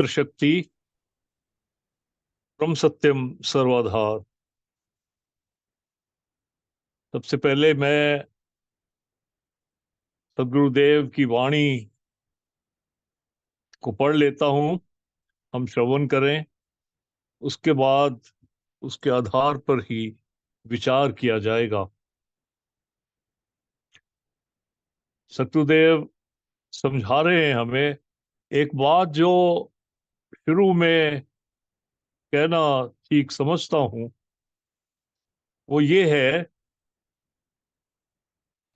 शक्ति परम सत्यम सर्वाधार। सबसे पहले मैं सदगुरुदेव की वाणी को पढ़ लेता हूँ, हम श्रवण करें। उसके बाद उसके आधार पर ही विचार किया जाएगा। सतगुरुदेव समझा रहे हैं हमें एक बात जो शुरू में कहना ठीक समझता हूँ, वो ये है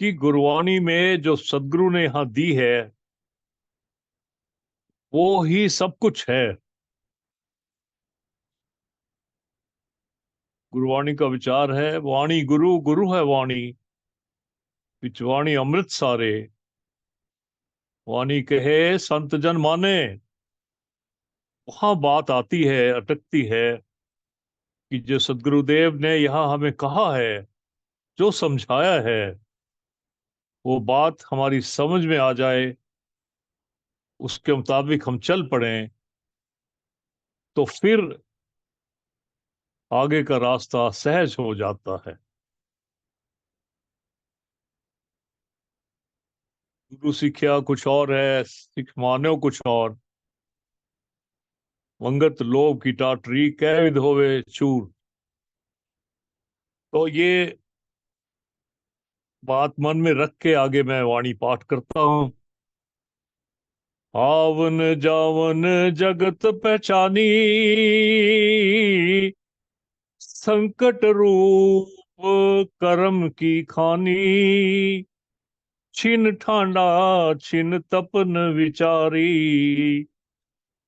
कि गुरवाणी में जो सदगुरु ने यहाँ दी है वो ही सब कुछ है। गुरुवाणी का विचार है, वाणी गुरु, गुरु है वाणी, विच वाणी अमृत सारे। वाणी कहे संत जन माने। वहां बात आती है, अटकती है कि जो सदगुरुदेव ने यहाँ हमें कहा है, जो समझाया है, वो बात हमारी समझ में आ जाए, उसके मुताबिक हम चल पड़ें, तो फिर आगे का रास्ता सहज हो जाता है। गुरु सिक्ख्या कुछ और है, सिख मान्यो कुछ और। वंगत लोभ की टाटरी कै विध होवे चूर। तो ये बात मन में रख के आगे मैं वाणी पाठ करता हूं। आवन जावन जगत पहचानी, संकट रूप कर्म की खानी। छिन ठांडा छिन तपन विचारी,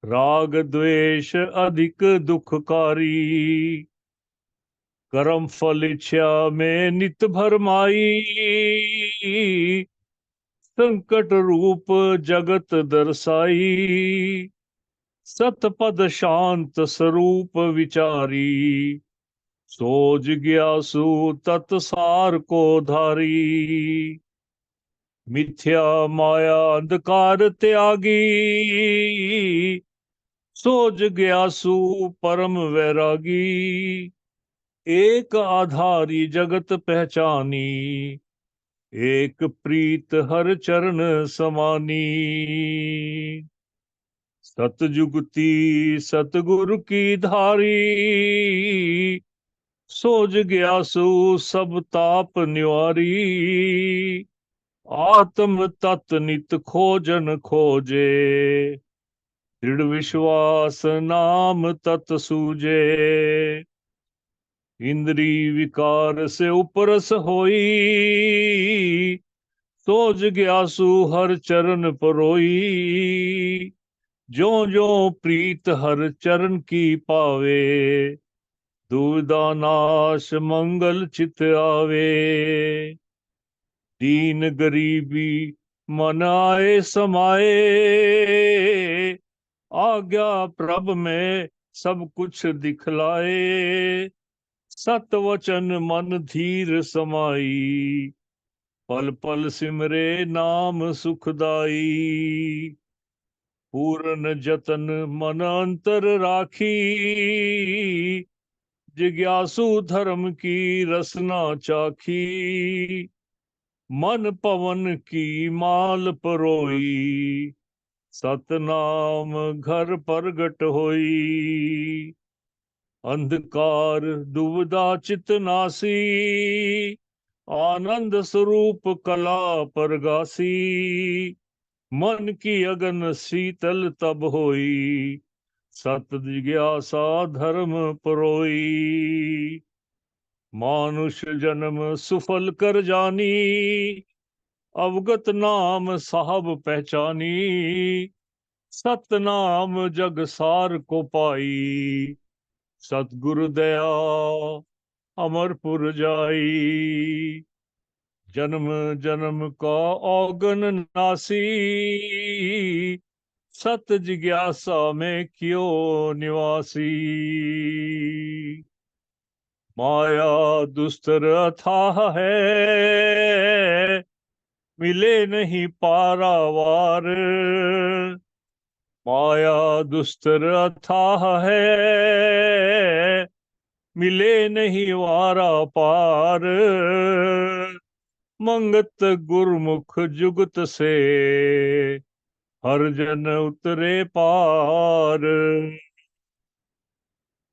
राग द्वेष अधिक दुखकारी। कर्म फल इच्छा में नित भरमाई, संकट रूप जगत दर्शाई। सतपद शांत स्वरूप विचारी, सोज ग्यासु तत्सार को धारी। मिथ्या माया अंधकार त्यागी, सोज ग्यासु परम वैरागी। एक आधारी जगत पहचानी, एक प्रीत हर चरण समानी। सतजुगती सतगुरु की धारी, सोज ग्यासु सब ताप निवारी। आत्म तत् नित खोजन खोजे, दृढ़ विश्वास नाम तत् सूजे। इंद्री विकार से उपरस होई, सोज ग्यासु हर चरण परोई। जो जो प्रीत हर चरण की पावे, दुविधा नाश मंगल चित आवे। दीन गरीबी मन आए समाए, आज्ञा प्रभ में सब कुछ दिखलाए। सत वचन मन धीर समाई, पल पल सिमरे नाम सुखदाई। पूर्ण जतन मन अंतर राखी, जिज्ञासु धर्म की रसना चाखी। मन पवन की माल परोई, सतनाम घर प्रगट होई। अंधकार दुविधा चित नासी, आनंद स्वरूप कला परगासी। मन की अगन शीतल तब होई, सत जिज्ञासा धर्म परोई। मानुष जन्म सुफल कर जानी, अवगत नाम साहब पहचानी। सतनाम जग सार को पाई, सतगुरु दया अमरपुर जाई। जन्म जन्म का औगन नासी, सत जिज्ञासा में क्यों निवासी। माया दुस्तर अथाह है, मिले नहीं पारावार। माया दुस्तर अथाह है, मिले नहीं वारा पार। मंगत गुरमुख जुगत से, हर जन उतरे पार।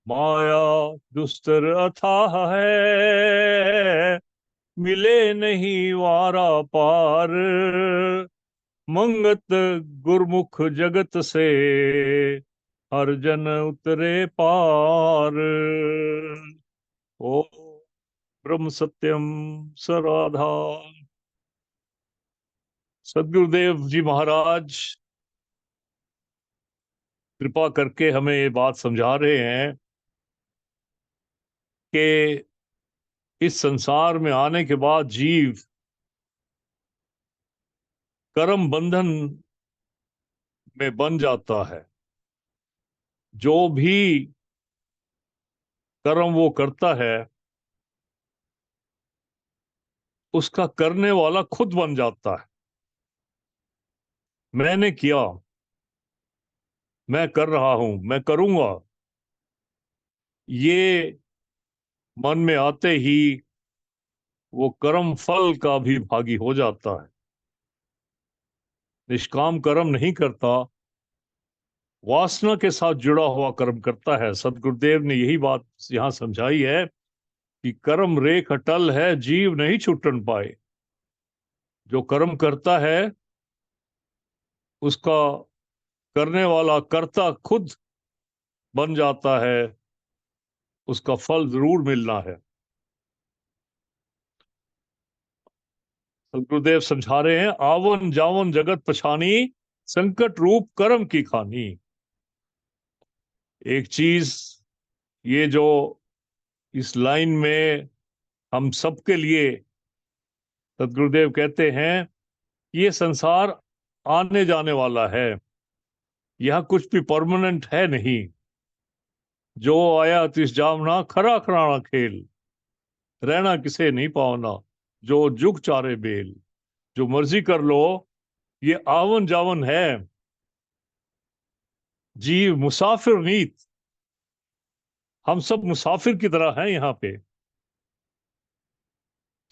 माया दुस्तर अथाह है, मिले नहीं वारा पार। मंगत गुरमुख जगत से, हर जन उतरे पार। ओ ब्रह्म सत्यम सराधा। सदगुरुदेव जी महाराज कृपा करके हमें ये बात समझा रहे हैं कि इस संसार में आने के बाद जीव कर्म बंधन में बन जाता है। जो भी कर्म वो करता है, उसका करने वाला खुद बन जाता है। मैंने किया, मैं कर रहा हूं, मैं करूंगा, ये मन में आते ही वो कर्म फल का भी भागी हो जाता है। निष्काम कर्म नहीं करता, वासना के साथ जुड़ा हुआ कर्म करता है। सदगुरुदेव ने यही बात यहां समझाई है कि कर्म रेख अटल है, जीव नहीं छूटन पाए। जो कर्म करता है, उसका करने वाला कर्ता खुद बन जाता है, उसका फल जरूर मिलना है। सदगुरुदेव समझा रहे हैं, आवन जावन जगत पछानी, संकट रूप कर्म की खानी। एक चीज ये जो इस लाइन में हम सबके लिए सदगुरुदेव कहते हैं, ये संसार आने जाने वाला है, यह कुछ भी परमानेंट है नहीं। जो आया तिस जामना, खरा खराना खेल, रहना किसे नहीं पावना, जो जुग चारे बेल। जो मर्जी कर लो, ये आवन जावन है। जीव मुसाफिर नीत, हम सब मुसाफिर की तरह हैं यहाँ पे।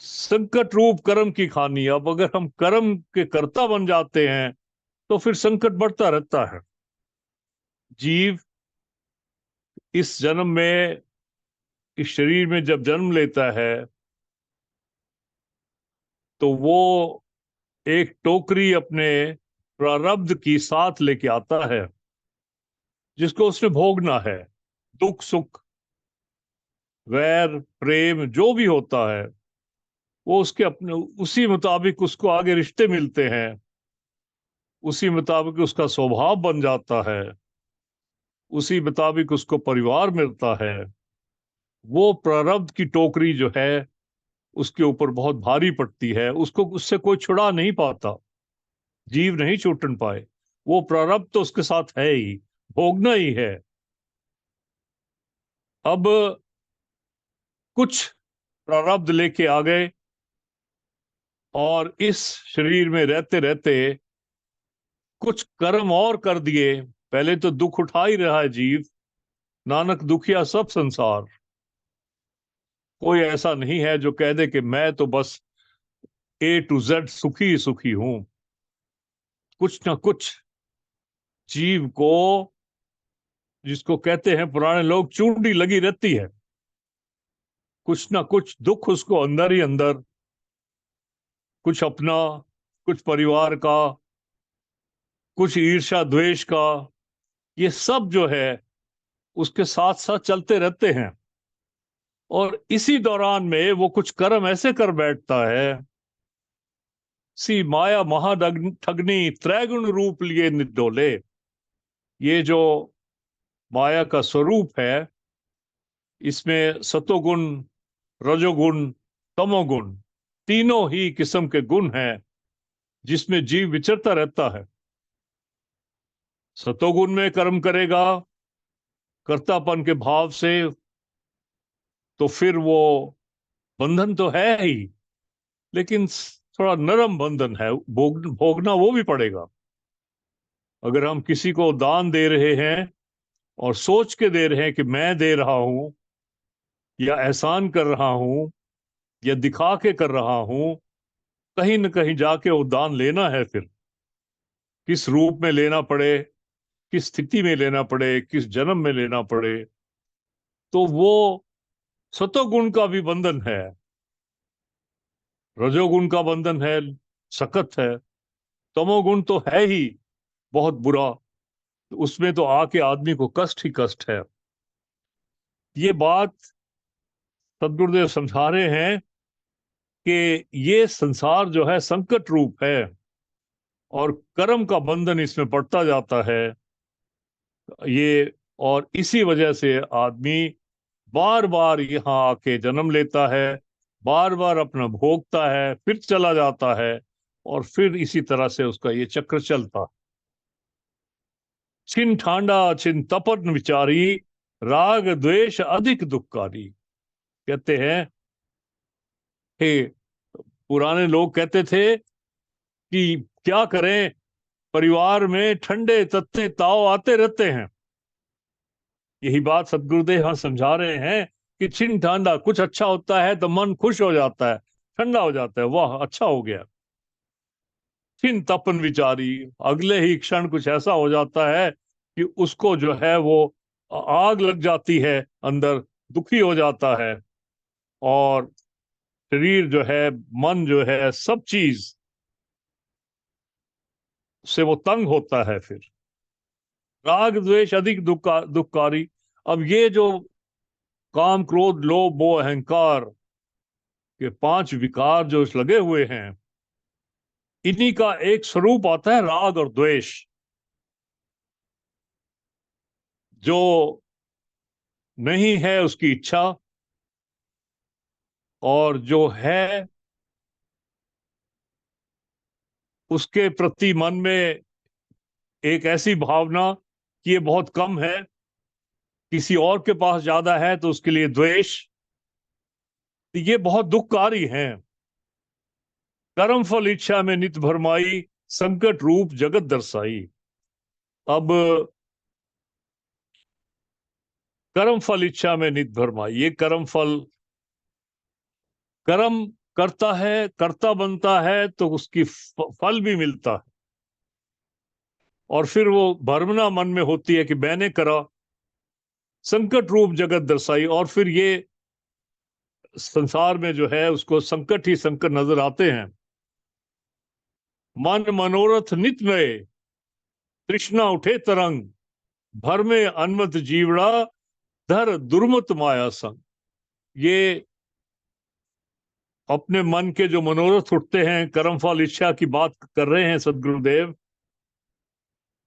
संकट रूप कर्म की खानी। अब अगर हम कर्म के कर्ता बन जाते हैं, तो फिर संकट बढ़ता रहता है। जीव इस जन्म में, इस शरीर में जब जन्म लेता है, तो वो एक टोकरी अपने प्रारब्ध की साथ लेके आता है, जिसको उसने भोगना है। दुख सुख, वैर प्रेम जो भी होता है, वो उसके अपने उसी मुताबिक उसको आगे रिश्ते मिलते हैं, उसी मुताबिक उसका स्वभाव बन जाता है, उसी मुताबिक उसको परिवार मिलता है। वो प्रारब्ध की टोकरी जो है, उसके ऊपर बहुत भारी पड़ती है, उसको उससे कोई छुड़ा नहीं पाता। जीव नहीं छूटन पाए। वो प्रारब्ध तो उसके साथ है ही, भोगना ही है। अब कुछ प्रारब्ध लेके आ गए, और इस शरीर में रहते रहते कुछ कर्म और कर दिए। पहले तो दुख उठा ही रहा है जीव, नानक दुखिया सब संसार। कोई ऐसा नहीं है जो कह दे कि मैं तो बस A to Z सुखी ही सुखी हूं। कुछ ना कुछ जीव को, जिसको कहते हैं पुराने लोग, चूंडी लगी रहती है। कुछ ना कुछ दुख उसको अंदर ही अंदर, कुछ अपना, कुछ परिवार का, कुछ ईर्ष्या द्वेष का, ये सब जो है उसके साथ साथ चलते रहते हैं। और इसी दौरान में वो कुछ कर्म ऐसे कर बैठता है, सी माया महाठगनी त्रैगुण रूप लिए निडोले। ये जो माया का स्वरूप है, इसमें सतोगुण, रजोगुण, तमोगुण, तीनों ही किस्म के गुण हैं, जिसमें जीव विचरता रहता है। सतोगुण में कर्म करेगा कर्तापन के भाव से, तो फिर वो बंधन तो है ही, लेकिन थोड़ा नरम बंधन है, भोगना वो भी पड़ेगा। अगर हम किसी को दान दे रहे हैं और सोच के दे रहे हैं कि मैं दे रहा हूं या एहसान कर रहा हूं या दिखा के कर रहा हूं, कहीं न कहीं जाके वो दान लेना है। फिर किस रूप में लेना पड़े, किस स्थिति में लेना पड़े, किस जन्म में लेना पड़े, तो वो सतोगुण का भी बंधन है, रजोगुण का बंधन है, सखत है। तमोगुण तो है ही बहुत बुरा, उसमें तो आके आदमी को कष्ट ही कष्ट है। ये बात सदगुरुदेव समझा रहे हैं कि ये संसार जो है संकट रूप है और कर्म का बंधन इसमें पड़ता जाता है। ये और इसी वजह से आदमी बार बार यहाँ आके जन्म लेता है, बार बार अपना भोगता है, फिर चला जाता है, और फिर इसी तरह से उसका ये चक्र चलता। छिन ठांडा छिन तपन विचारी, राग द्वेष अधिक दुखकारी। कहते हैं हे, पुराने लोग कहते थे कि क्या करें, परिवार में ठंडे तत्ते ताव आते रहते हैं। यही बात सदगुरुदेव यहाँ समझा रहे हैं कि छिन ठांडा, कुछ अच्छा होता है तो मन खुश हो जाता है, ठंडा हो जाता है, वाह अच्छा हो गया। छिन तपन विचारी, अगले ही क्षण कुछ ऐसा हो जाता है कि उसको जो है वो आग लग जाती है अंदर, दुखी हो जाता है, और शरीर जो है, मन जो है, सब चीज से वो तंग होता है। फिर राग द्वेष अधिक दुखकारी। अब ये जो काम क्रोध लोभ मोह अहंकार के पांच विकार जो लगे हुए हैं, इन्हीं का एक स्वरूप आता है राग और द्वेष। जो नहीं है उसकी इच्छा, और जो है उसके प्रति मन में एक ऐसी भावना कि ये बहुत कम है, किसी और के पास ज्यादा है तो उसके लिए द्वेष। ये बहुत दुखकारी हैं। कर्म फल इच्छा में नित भरमाई, संकट रूप जगत दर्शाई। अब कर्म फल इच्छा में नित भरमाई, ये कर्म फल, कर्म करता है, कर्ता बनता है तो उसकी फल भी मिलता है, और फिर वो भरमना मन में होती है कि मैंने करा। संकट रूप जगत दर्शाई, और फिर ये संसार में जो है उसको संकट ही संकट नजर आते हैं। मन मनोरथ नित नए, तृष्णा उठे तरंग, भर में अनमत जीवड़ा, धर दुर्मत माया संग। ये अपने मन के जो मनोरथ उठते हैं, कर्म फल इच्छा की बात कर रहे हैं सदगुरुदेव,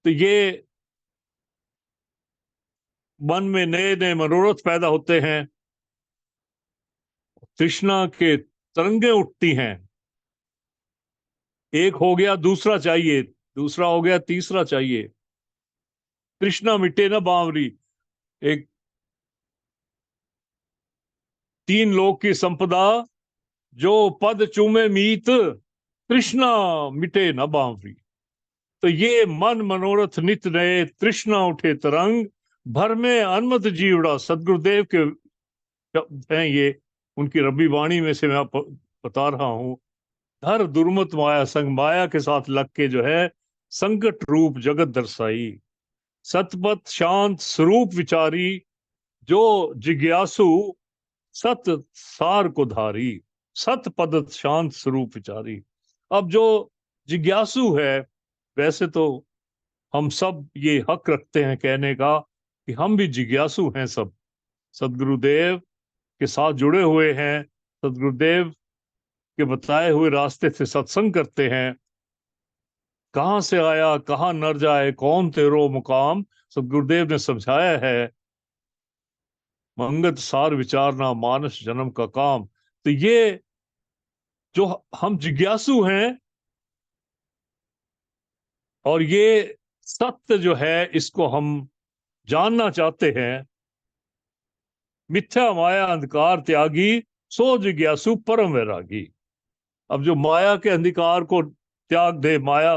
तो ये मन में नए नए मनोरथ पैदा होते हैं, तृष्णा के तरंगे उठती हैं। एक हो गया, दूसरा चाहिए, दूसरा हो गया, तीसरा चाहिए। तृष्णा मिटे ना बावरी, एक तीन लोक की संपदा, जो पद चूमे मीत, तृष्णा मिटे न बावरी। तो ये मन मनोरथ नित नए, तृष्णा उठे तरंग, भर में अनमत जीवड़ा, सदगुरुदेव के शब्द हैं ये, उनकी रब्बी वाणी में से मैं आप बता रहा हूं। हर दुर्मत माया संग, माया के साथ लग के जो है संकट रूप जगत दर्शाई। सतपथ शांत स्वरूप विचारी, जो जिज्ञासु सत सार को धारी। सत पद शांत स्वरूप विचारी। अब जो जिज्ञासु है, वैसे तो हम सब ये हक रखते हैं कहने का कि हम भी जिज्ञासु हैं सब, सदगुरुदेव के साथ जुड़े हुए हैं, सदगुरुदेव के बताए हुए रास्ते से सत्संग करते हैं। कहाँ से आया कहाँ नर जाए, कौन तेरो मुकाम, सदगुरुदेव ने समझाया है। मंगत सार विचारना, मानस जन्म का काम। तो ये जो हम जिज्ञासु हैं, और ये सत्य जो है इसको हम जानना चाहते हैं। मिथ्या माया अंधकार त्यागी, सो जिज्ञासु परम वैरागी। अब जो माया के अंधकार को त्याग दे, माया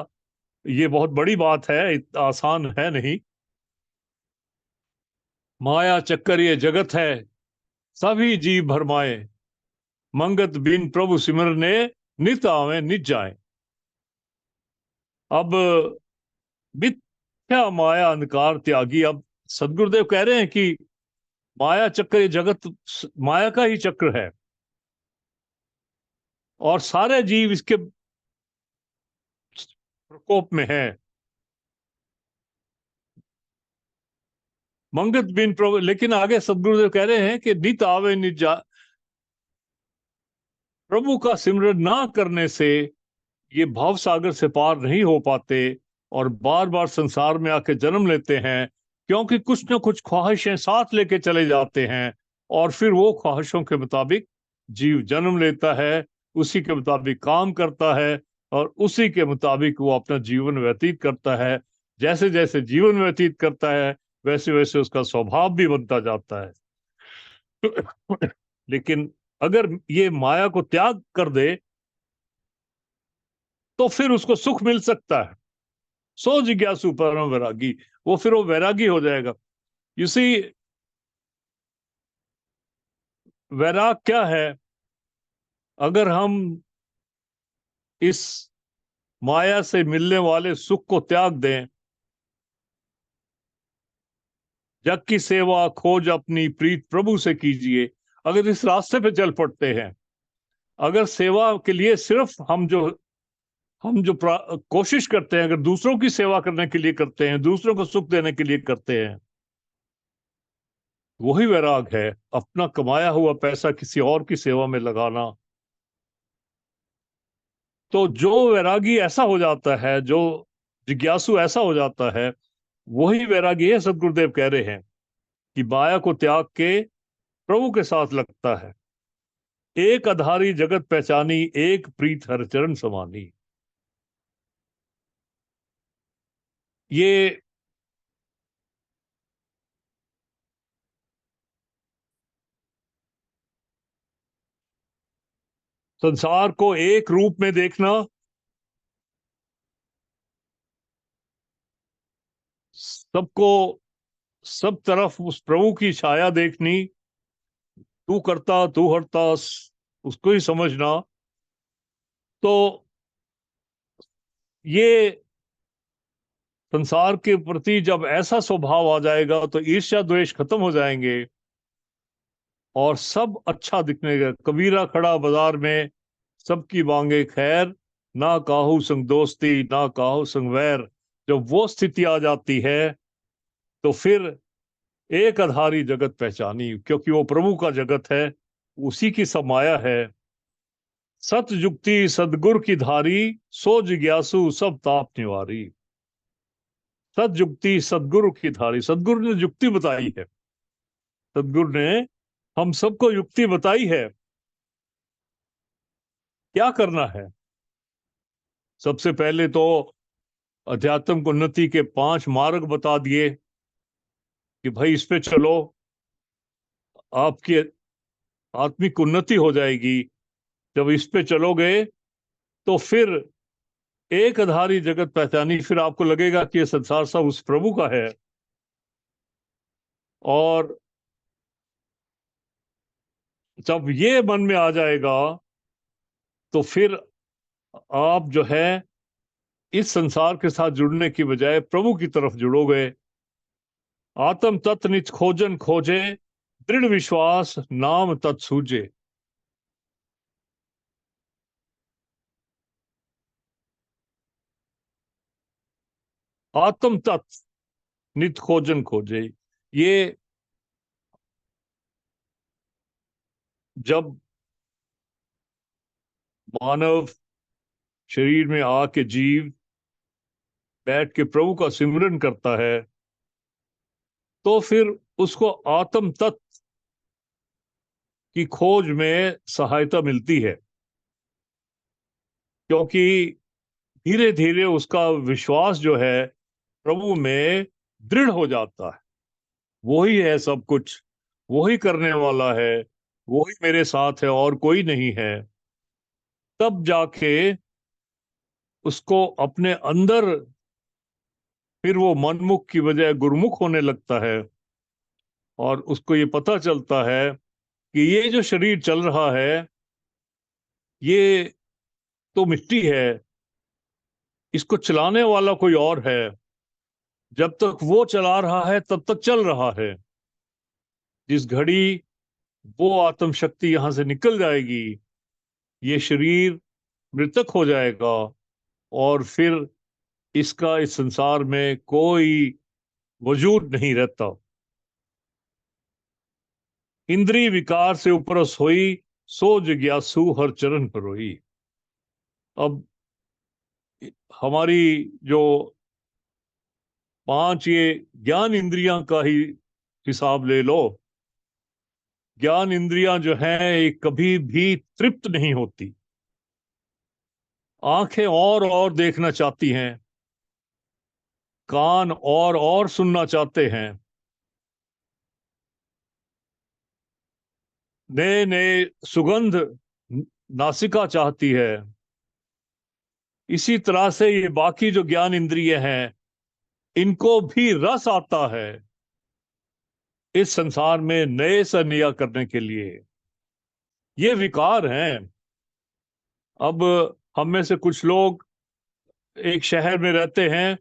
ये बहुत बड़ी बात है, आसान है नहीं। माया चक्कर ये जगत है, सभी जीव भरमाए, मंगत बिन प्रभु सिमरने, नित आवे नित जाए। अब मिथ्या माया अंधकार त्यागी, अब सदगुरुदेव कह रहे हैं कि माया चक्कर ये जगत माया का ही चक्र है, और सारे जीव इसके प्रकोप में है। मंगत बिन प्रभु, लेकिन आगे सदगुरुदेव कह रहे हैं कि नित आवे नित जा, प्रभु का सिमरन ना करने से ये भव सागर से पार नहीं हो पाते, और बार बार संसार में आके जन्म लेते हैं, क्योंकि कुछ न कुछ ख्वाहिशें साथ लेके चले जाते हैं, और फिर वो ख्वाहिशों के मुताबिक जीव जन्म लेता है, उसी के मुताबिक काम करता है, और उसी के मुताबिक वो अपना जीवन व्यतीत करता है। जैसे जैसे जीवन व्यतीत करता है, वैसे वैसे उसका स्वभाव भी बनता जाता है। लेकिन अगर ये माया को त्याग कर दे, तो फिर उसको सुख मिल सकता है। सो जिज्ञासु परम वैरागी, वो फिर वो वैरागी हो जाएगा। इसी वैराग क्या है? अगर हम इस माया से मिलने वाले सुख को त्याग दें, जग की सेवा खोज अपनी प्रीत प्रभु से कीजिए, अगर इस रास्ते पे चल पड़ते हैं, अगर सेवा के लिए सिर्फ हम जो कोशिश करते हैं, अगर दूसरों की सेवा करने के लिए करते हैं, दूसरों को सुख देने के लिए करते हैं, वही वैराग है। अपना कमाया हुआ पैसा किसी और की सेवा में लगाना। तो जो वैरागी ऐसा हो जाता है, जो जिज्ञासु ऐसा हो जाता है, वही वैरागी है। सदगुरुदेव कह रहे हैं कि माया को त्याग के प्रभु के साथ लगता है। एक आधारी जगत पहचानी, एक प्रीत हर चरण समानी। ये संसार को एक रूप में देखना, सबको सब तरफ उस प्रभु की छाया देखनी, तू करता तू हरता, उसको ही समझना। तो ये संसार के प्रति जब ऐसा स्वभाव आ जाएगा, तो ईर्ष्या द्वेष खत्म हो जाएंगे, और सब अच्छा दिखने का। कबीरा खड़ा बाजार में, सबकी मांगे खैर, ना काहू संग दोस्ती, ना काहू संग वैर। जब वो स्थिति आ जाती है, तो फिर एक आधारी जगत पहचानी, क्योंकि वो प्रभु का जगत है, उसी की सब माया है। सत जुक्ति सदगुर की धारी, सो जिज्ञासु सब ताप निवारी। सत जुक्ति सदगुरु की धारी, सदगुरु ने जुक्ति बताई है, सदगुरु ने हम सबको युक्ति बताई है, क्या करना है। सबसे पहले तो अध्यात्म उन्नति के 5 मार्ग बता दिए कि भाई इस पे चलो, आपकी आत्मिक उन्नति हो जाएगी। जब इस पे चलोगे, तो फिर एक आधारी जगत पहचानी, फिर आपको लगेगा कि ये संसार सब उस प्रभु का है। और जब ये मन में आ जाएगा, तो फिर आप जो है इस संसार के साथ जुड़ने की बजाय प्रभु की तरफ जुड़ोगे। आत्म तत्व निज खोजन खोजे, दृढ़ विश्वास नाम तत् सूझे। आत्म तत्व नित खोजन खोजे, ये जब मानव शरीर में आके जीव बैठ के प्रभु का सिमरन करता है, तो फिर उसको आत्म तत्व की खोज में सहायता मिलती है, क्योंकि धीरे धीरे उसका विश्वास जो है प्रभु में दृढ़ हो जाता है। वही है सब कुछ, वही करने वाला है, वही मेरे साथ है और कोई नहीं है। तब जाके उसको अपने अंदर फिर वो मनमुख की बजाय गुरुमुख होने लगता है, और उसको ये पता चलता है कि ये जो शरीर चल रहा है ये तो मिट्टी है, इसको चलाने वाला कोई और है। जब तक वो चला रहा है तब तक चल रहा है। जिस घड़ी वो आत्म शक्ति यहां से निकल जाएगी, ये शरीर मृतक हो जाएगा, और फिर इसका इस संसार में कोई वजूद नहीं रहता। इंद्रिय विकार से उपरस होई, सो जिज्ञासु हर चरण पर रोई। अब हमारी जो पांच ये ज्ञान इंद्रियां का ही हिसाब ले लो। ज्ञान इंद्रियां जो हैं ये कभी भी तृप्त नहीं होती। आंखें और देखना चाहती हैं, कान और सुनना चाहते हैं, नए नए सुगंध नासिका चाहती है। इसी तरह से ये बाकी जो ज्ञान इंद्रिय हैं, इनको भी रस आता है इस संसार में नए से नया करने के लिए। ये विकार हैं। अब हम में से कुछ लोग एक शहर में रहते हैं,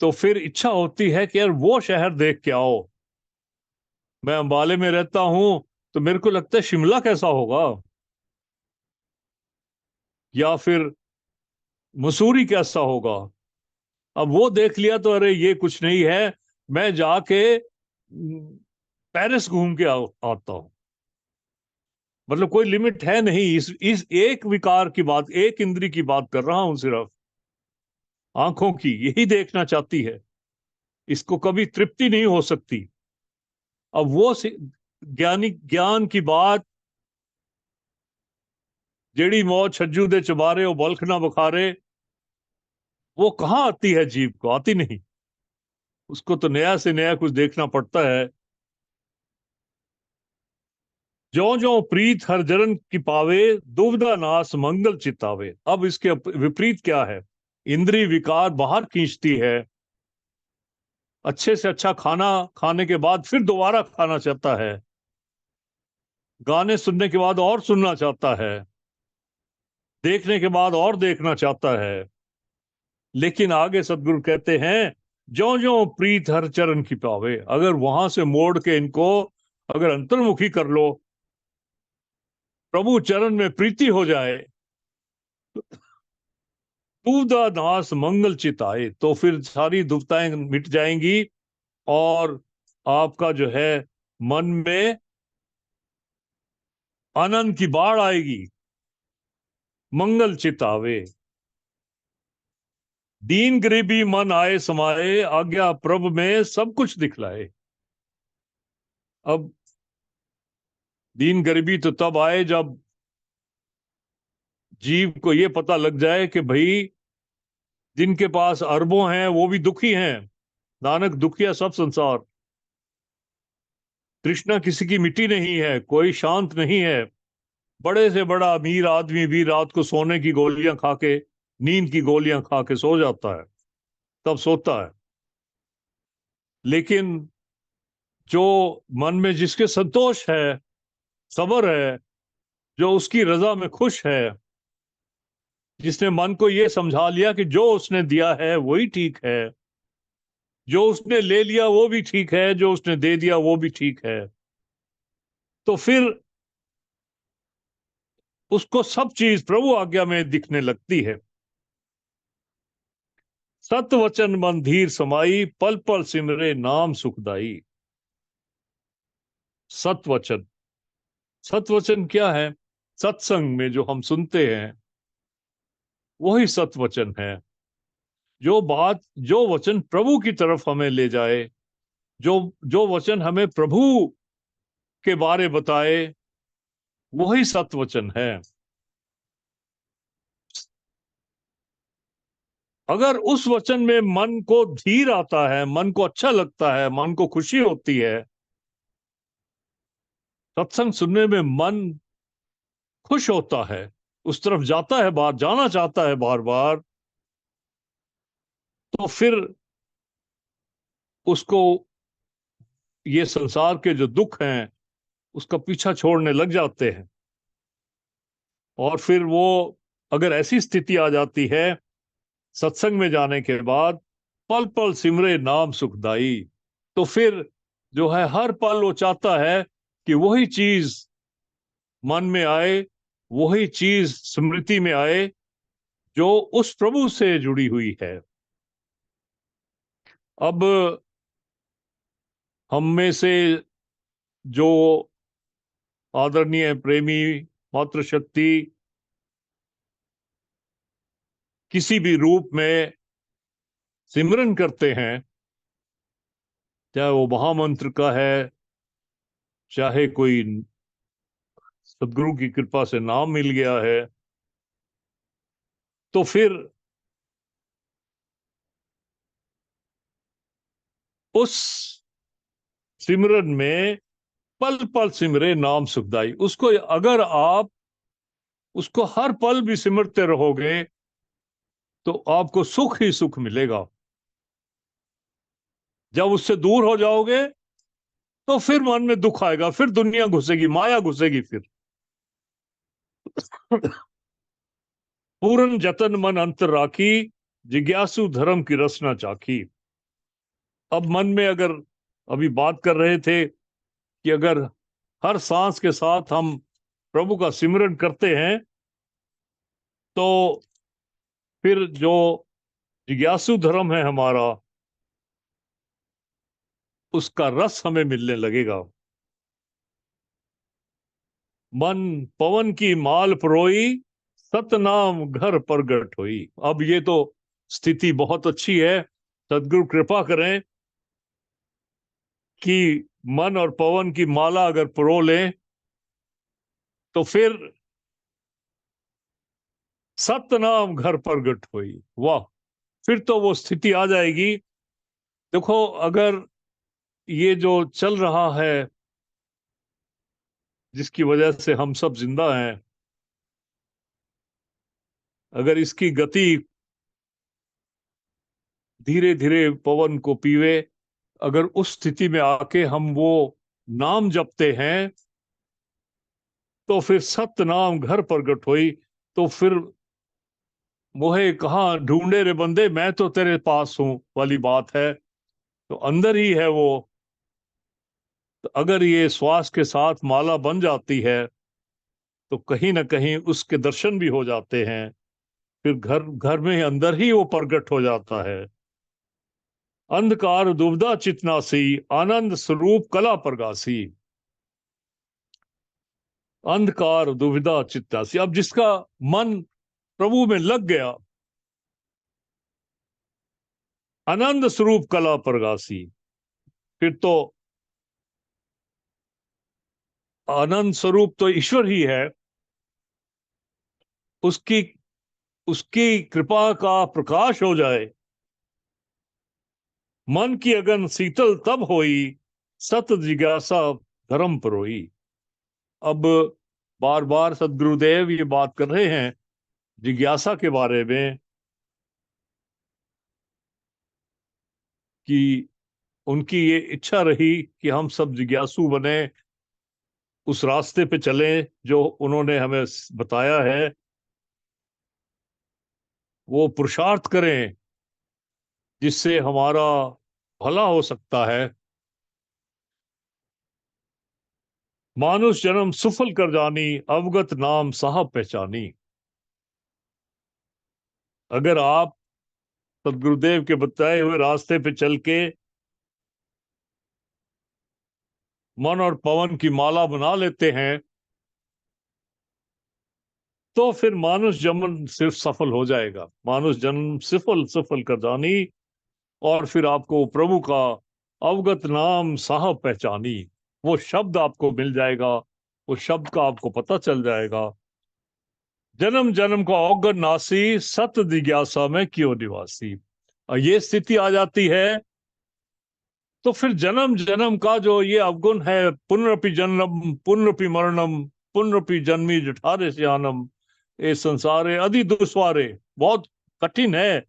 तो फिर इच्छा होती है कि यार वो शहर देख के आओ। मैं अंबाले में रहता हूं, तो मेरे को लगता है शिमला कैसा होगा, या फिर मसूरी कैसा होगा। अब वो देख लिया तो अरे ये कुछ नहीं है, मैं जाके पेरिस घूम के आता हूं। मतलब कोई लिमिट है नहीं। इस एक विकार की बात, एक इंद्री की बात कर रहा हूं, सिर्फ आंखों की, यही देखना चाहती है। इसको कभी तृप्ति नहीं हो सकती। अब वो ज्ञानी ज्ञान की बात, जेड़ी मौत छज्जू दे चबारे वो बल्ख ना बुखारे, वो कहाँ आती है जीव को? आती नहीं। उसको तो नया से नया कुछ देखना पड़ता है। ज्यो ज्यो प्रीत हर जरन की पावे, दुविधा नाश मंगल चितावे। अब इसके विपरीत क्या है? इंद्रिय विकार बाहर खींचती है, अच्छे से अच्छा खाना खाने के बाद फिर दोबारा खाना चाहता है, गाने सुनने के बाद और सुनना चाहता है, देखने के बाद और देखना चाहता है। लेकिन आगे सदगुरु कहते हैं, ज्यो ज्यो प्रीत हर चरण की पावे। अगर वहां से मोड़ के इनको अगर अंतर्मुखी कर लो, प्रभु चरण में प्रीति हो जाए, दुविधा नाश मंगल चिताए, तो फिर सारी दुविधाएं मिट जाएंगी, और आपका जो है मन में आनंद की बाढ़ आएगी। मंगल चितावे, दीन गरीबी मन आए समाए, आज्ञा प्रभ में सब कुछ दिखलाए। अब दीन गरीबी तो तब आए जब जीव को यह पता लग जाए कि भाई जिनके पास अरबों हैं वो भी दुखी हैं। नानक दुखिया सब संसार। तृष्णा किसी की मिट्टी नहीं है, कोई शांत नहीं है। बड़े से बड़ा अमीर आदमी भी रात को सोने की गोलियां खा के, नींद की गोलियां खा के सो जाता है, तब सोता है। लेकिन जो मन में जिसके संतोष है, सब्र है, जो उसकी रजा में खुश है, जिसने मन को यह समझा लिया कि जो उसने दिया है वही ठीक है, जो उसने ले लिया वो भी ठीक है, जो उसने दे दिया वो भी ठीक है, तो फिर उसको सब चीज प्रभु आज्ञा में दिखने लगती है। सत वचन मन धीर समाई, पल पल सिमरे नाम सुखदाई। सत वचन, सत वचन क्या है? सत्संग में जो हम सुनते हैं वही सत वचन है। जो बात, जो वचन प्रभु की तरफ हमें ले जाए, जो जो वचन हमें प्रभु के बारे बताए, वही सत वचन है। अगर उस वचन में मन को धीर आता है, मन को अच्छा लगता है, मन को खुशी होती है, सत्संग सुनने में मन खुश होता है, उस तरफ जाता है, बार जाना चाहता है बार बार, तो फिर उसको ये संसार के जो दुख हैं उसका पीछा छोड़ने लग जाते हैं। और फिर वो, अगर ऐसी स्थिति आ जाती है सत्संग में जाने के बाद, पल पल सिमरे नाम सुखदाई, तो फिर जो है हर पल वो चाहता है कि वही चीज मन में आए, वही चीज स्मृति में आए जो उस प्रभु से जुड़ी हुई है। अब हम में से जो आदरणीय प्रेमी मातृशक्ति किसी भी रूप में सिमरन करते हैं, चाहे वो महामंत्र का है, चाहे कोई सदगुरु की कृपा से नाम मिल गया है, तो फिर उस सिमरन में पल पल सिमरे नाम सुखदाई, उसको अगर आप उसको हर पल भी सिमरते रहोगे तो आपको सुख ही सुख मिलेगा। जब उससे दूर हो जाओगे तो फिर मन में दुख आएगा, फिर दुनिया घुसेगी, माया घुसेगी फिर। पूर्ण जतन मन अंतर राखी, जिज्ञासु धर्म की रसना चाखी। अब मन में अगर, अभी बात कर रहे थे कि अगर हर सांस के साथ हम प्रभु का सिमरन करते हैं तो फिर जो जिज्ञासु धर्म है हमारा, उसका रस हमें मिलने लगेगा। मन पवन की माल परोई, सतनाम घर प्रगट होई। अब ये तो स्थिति बहुत अच्छी है, सदगुरु कृपा करें कि मन और पवन की माला अगर परो लें तो फिर सतनाम घर प्रगट होई। वाह, फिर तो वो स्थिति आ जाएगी। देखो, अगर ये जो चल रहा है जिसकी वजह से हम सब जिंदा हैं, अगर इसकी गति धीरे धीरे पवन को पीवे, अगर उस स्थिति में आके हम वो नाम जपते हैं तो फिर सतनाम घर प्रगट होई। तो फिर मोहे कहाँ ढूंढे रे बंदे, मैं तो तेरे पास हूं वाली बात है, तो अंदर ही है वो। तो अगर ये श्वास के साथ माला बन जाती है तो कहीं ना कहीं उसके दर्शन भी हो जाते हैं, फिर घर घर में ही अंदर ही वो प्रगट हो जाता है। अंधकार दुविधा चितनासी, आनंद स्वरूप कला प्रगासी। अंधकार दुविधा चित्तासी, अब जिसका मन प्रभु में लग गया, आनंद स्वरूप कला प्रगासी, फिर तो आनंद स्वरूप तो ईश्वर ही है। उसकी उसकी कृपा का प्रकाश हो जाए, मन की अगन शीतल तब होई, सत जिज्ञासा धर्म परोई। अब बार बार सदगुरुदेव ये बात कर रहे हैं जिज्ञासा के बारे में कि उनकी ये इच्छा रही कि हम सब जिज्ञासु बने, उस रास्ते पे चले जो उन्होंने हमें बताया है, वो पुरुषार्थ करें जिससे हमारा भला हो सकता है। मानुष जन्म सुफल कर जानी, अवगत नाम साहब पहचानी। अगर आप सदगुरुदेव के बताए हुए रास्ते पे चल के मन और पवन की माला बना लेते हैं तो फिर मानुष जन्म सिर्फ सफल हो जाएगा। मानुष जन्म सफल सफल कर जानी, और फिर आपको प्रभु का अवगत नाम साहब पहचानी, वो शब्द आपको मिल जाएगा, वो शब्द का आपको पता चल जाएगा। जन्म जन्म का अवगत नासी, सत जिज्ञासा में क्यों निवासी। और ये स्थिति आ जाती है तो फिर जन्म जन्म का जो ये अवगुण है, पुनरपि जन्म पुनरपि मरणम, पुनरपि जन्मी जठारे स्यानम, ये संसार है अति दुश्वारे, बहुत कठिन है।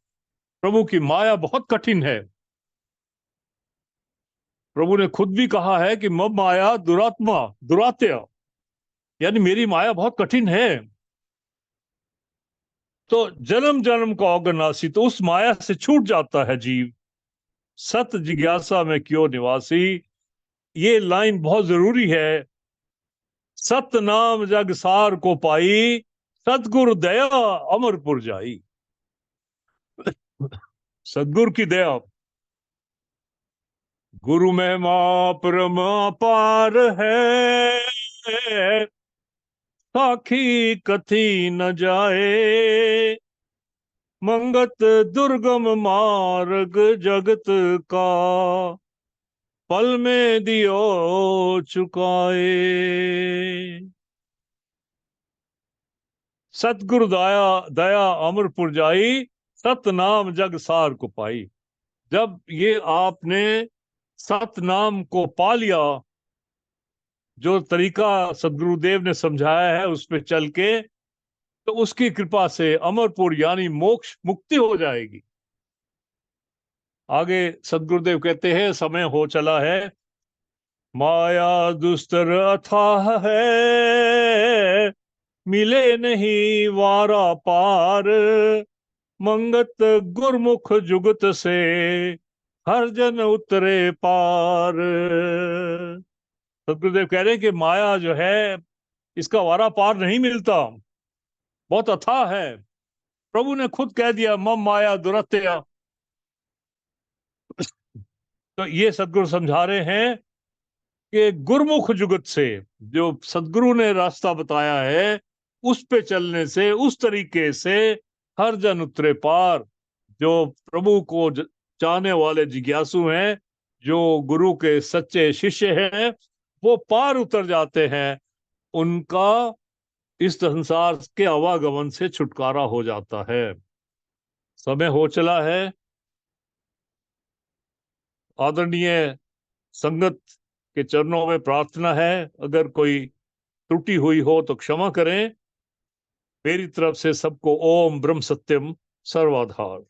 प्रभु की माया बहुत कठिन है। प्रभु ने खुद भी कहा है कि मम माया दुरात्मा दुरात्य, यानी मेरी माया बहुत कठिन है। तो जन्म जन्म का अविनाशी, तो उस माया से छूट जाता है जीव। सत जिज्ञासा में क्यों निवासी, ये लाइन बहुत जरूरी है। सत नाम जग सार को पाई, सतगुरु दया अमरपुर जाई। सदगुरु की दया, गुरु महिमा परम अपार है, साखी कथी न जाए, मंगत दुर्गम मार्ग जगत का, पल में दियो चुकाए। सतगुरु दया दया अमरपुर जाई, सतनाम जग सार को पाई। जब ये आपने सतनाम को पा लिया, जो तरीका सदगुरुदेव ने समझाया है उस पे चल के, तो उसकी कृपा से अमरपुर यानी मोक्ष मुक्ति हो जाएगी। आगे सदगुरुदेव कहते हैं, समय हो चला है, माया दुस्तर अथाह है, मिले नहीं वारा पार, मंगत गुरमुख जुगत से, हर जन उतरे पार। सदगुरुदेव कह रहे हैं कि माया जो है, इसका वारा पार नहीं मिलता, बहुत अथाह है। प्रभु ने खुद कह दिया, मम माया दुरत्या। तो ये सदगुरु समझा रहे हैं कि गुरमुख जुगत से, जो सदगुरु ने रास्ता बताया है, उस पे चलने से, उस तरीके से हर जन उतरे पार। जो प्रभु को चाहने वाले जिज्ञासु हैं, जो गुरु के सच्चे शिष्य हैं, वो पार उतर जाते हैं। उनका इस संसार के आवागमन से छुटकारा हो जाता है। समय हो चला है। आदरणीय संगत के चरणों में प्रार्थना है, अगर कोई त्रुटि हुई हो तो क्षमा करें। मेरी तरफ से सबको ओम ब्रह्म सत्यम सर्वाधार।